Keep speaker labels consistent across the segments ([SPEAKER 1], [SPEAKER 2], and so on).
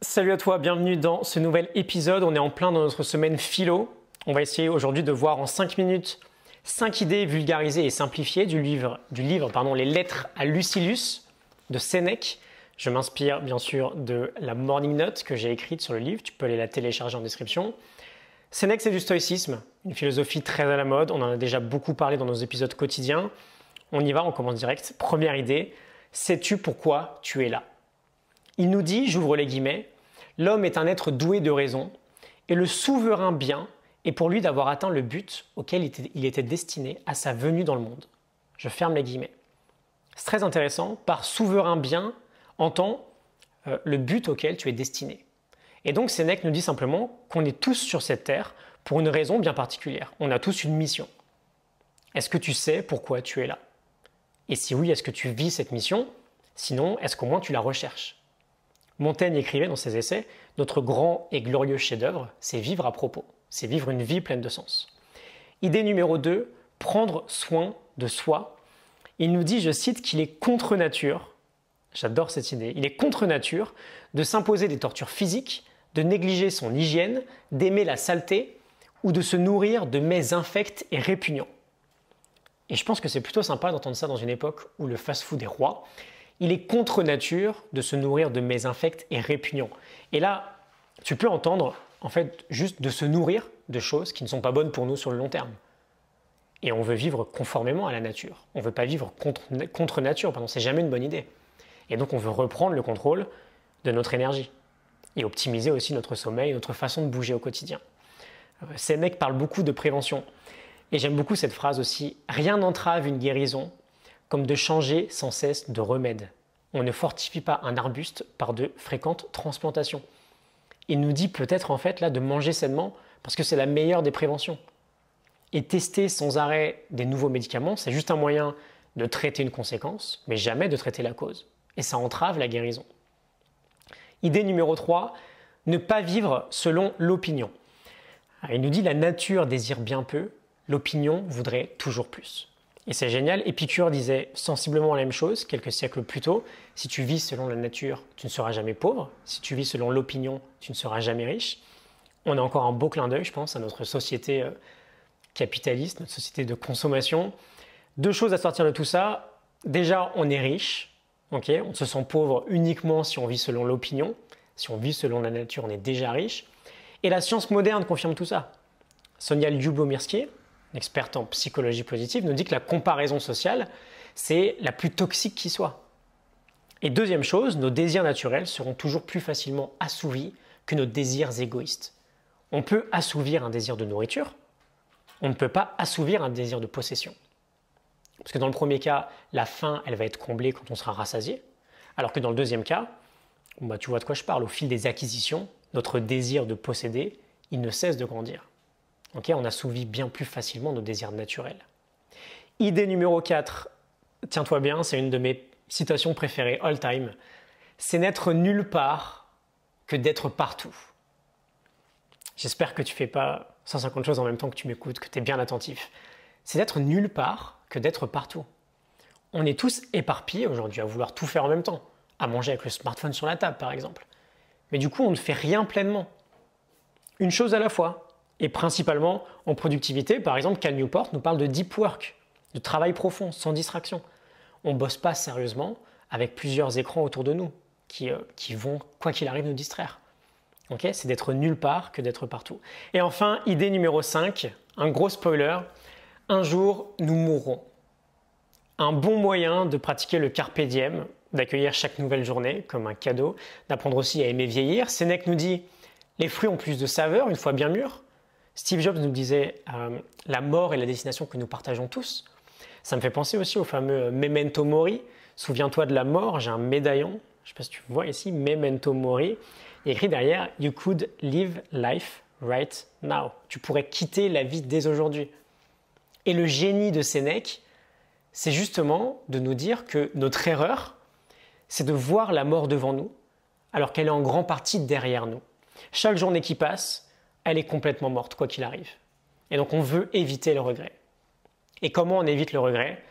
[SPEAKER 1] Salut à toi, bienvenue dans ce nouvel épisode. On est en plein dans notre semaine philo. On va essayer aujourd'hui de voir en 5 minutes 5 idées vulgarisées et simplifiées du livre Les Lettres à Lucilius de Sénèque. Je m'inspire bien sûr de la morning note que j'ai écrite sur le livre. Tu peux aller la télécharger en description. Sénèque, c'est du stoïcisme, une philosophie très à la mode. On en a déjà beaucoup parlé dans nos épisodes quotidiens. On y va, on commence direct. Première idée, sais-tu pourquoi tu es là ? Il nous dit, j'ouvre les guillemets, l'homme est un être doué de raison et le souverain bien est pour lui d'avoir atteint le but auquel il était destiné à sa venue dans le monde. Je ferme les guillemets. C'est très intéressant, par souverain bien, entend le but auquel tu es destiné. Et donc Sénèque nous dit simplement qu'on est tous sur cette terre pour une raison bien particulière. On a tous une mission. Est-ce que tu sais pourquoi tu es là ? Et si oui, est-ce que tu vis cette mission ? Sinon, est-ce qu'au moins tu la recherches ? Montaigne écrivait dans ses essais « Notre grand et glorieux chef-d'œuvre, c'est vivre à propos, c'est vivre une vie pleine de sens. » Idée numéro 2, prendre soin de soi. Il nous dit, je cite, qu'il est contre nature, j'adore cette idée, il est contre nature de s'imposer des tortures physiques, de négliger son hygiène, d'aimer la saleté ou de se nourrir de mets infects et répugnants. Et je pense que c'est plutôt sympa d'entendre ça dans une époque où le fast-food est roi. Il est contre nature de se nourrir de mets infects et répugnants. Et là, tu peux entendre, en fait, juste de se nourrir de choses qui ne sont pas bonnes pour nous sur le long terme. Et on veut vivre conformément à la nature. On ne veut pas vivre contre nature, pardon, c'est jamais une bonne idée. Et donc on veut reprendre le contrôle de notre énergie et optimiser aussi notre sommeil, notre façon de bouger au quotidien. Sénèque parle beaucoup de prévention. Et j'aime beaucoup cette phrase aussi, rien n'entrave une guérison comme de changer sans cesse de remède. On ne fortifie pas un arbuste par de fréquentes transplantations. Il nous dit peut-être en fait là de manger sainement parce que c'est la meilleure des préventions. Et tester sans arrêt des nouveaux médicaments, c'est juste un moyen de traiter une conséquence, mais jamais de traiter la cause. Et ça entrave la guérison. Idée numéro 3, ne pas vivre selon l'opinion. Il nous dit la nature désire bien peu, l'opinion voudrait toujours plus. Et c'est génial, Épicure disait sensiblement la même chose quelques siècles plus tôt. Si tu vis selon la nature, tu ne seras jamais pauvre. Si tu vis selon l'opinion, tu ne seras jamais riche. On a encore un beau clin d'œil, je pense, à notre société capitaliste, notre société de consommation. Deux choses à sortir de tout ça. Déjà, on est riche. Okay, on se sent pauvre uniquement si on vit selon l'opinion. Si on vit selon la nature, on est déjà riche. Et la science moderne confirme tout ça. Sonia Lyubomirsky, une experte en psychologie positive, nous dit que la comparaison sociale, c'est la plus toxique qui soit. Et deuxième chose, nos désirs naturels seront toujours plus facilement assouvis que nos désirs égoïstes. On peut assouvir un désir de nourriture, on ne peut pas assouvir un désir de possession. Parce que dans le premier cas, la faim, elle va être comblée quand on sera rassasié, alors que dans le deuxième cas, tu vois de quoi je parle, au fil des acquisitions, notre désir de posséder, il ne cesse de grandir. Okay, on assouvit bien plus facilement nos désirs naturels. Idée numéro 4, tiens-toi bien, c'est une de mes citations préférées all time. C'est n'être nulle part que d'être partout. J'espère que tu ne fais pas 150 choses en même temps que tu m'écoutes, que tu es bien attentif. C'est d'être nulle part que d'être partout. On est tous éparpillés aujourd'hui à vouloir tout faire en même temps, à manger avec le smartphone sur la table par exemple. Mais du coup, on ne fait rien pleinement. Une chose à la fois. Et principalement en productivité, par exemple, Cal Newport nous parle de deep work, de travail profond, sans distraction. On ne bosse pas sérieusement avec plusieurs écrans autour de nous qui vont, quoi qu'il arrive, nous distraire. Okay, c'est d'être nulle part que d'être partout. Et enfin, idée numéro 5, un gros spoiler, un jour nous mourrons. Un bon moyen de pratiquer le carpe diem, d'accueillir chaque nouvelle journée comme un cadeau, d'apprendre aussi à aimer vieillir. Sénèque nous dit, les fruits ont plus de saveur une fois bien mûrs. Steve Jobs nous disait la mort est la destination que nous partageons tous. Ça me fait penser aussi au fameux Memento Mori. Souviens-toi de la mort, j'ai un médaillon, je ne sais pas si tu vois ici, Memento Mori. Il y a écrit derrière You could live life right now. Tu pourrais quitter la vie dès aujourd'hui. Et le génie de Sénèque, c'est justement de nous dire que notre erreur, c'est de voir la mort devant nous, alors qu'elle est en grande partie derrière nous. Chaque journée qui passe, elle est complètement morte, quoi qu'il arrive. Et donc on veut éviter le regret. Et comment on évite le regret ?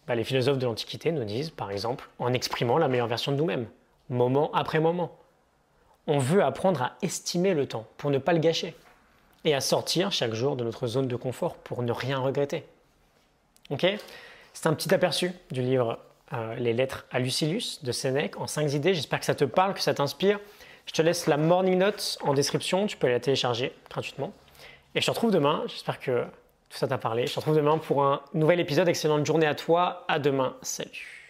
[SPEAKER 1] Les philosophes de l'Antiquité nous disent, par exemple, en exprimant la meilleure version de nous-mêmes, moment après moment. on veut apprendre à estimer le temps pour ne pas le gâcher et à sortir chaque jour de notre zone de confort pour ne rien regretter. Ok? C'est un petit aperçu du livre Les Lettres à Lucilius de Sénèque en 5 idées. J'espère que ça te parle, que ça t'inspire. Je te laisse la morning note en description. Tu peux la télécharger gratuitement. Et je te retrouve demain. J'espère que tout ça t'a parlé. Je te retrouve demain pour un nouvel épisode. Excellente journée à toi. À demain. Salut.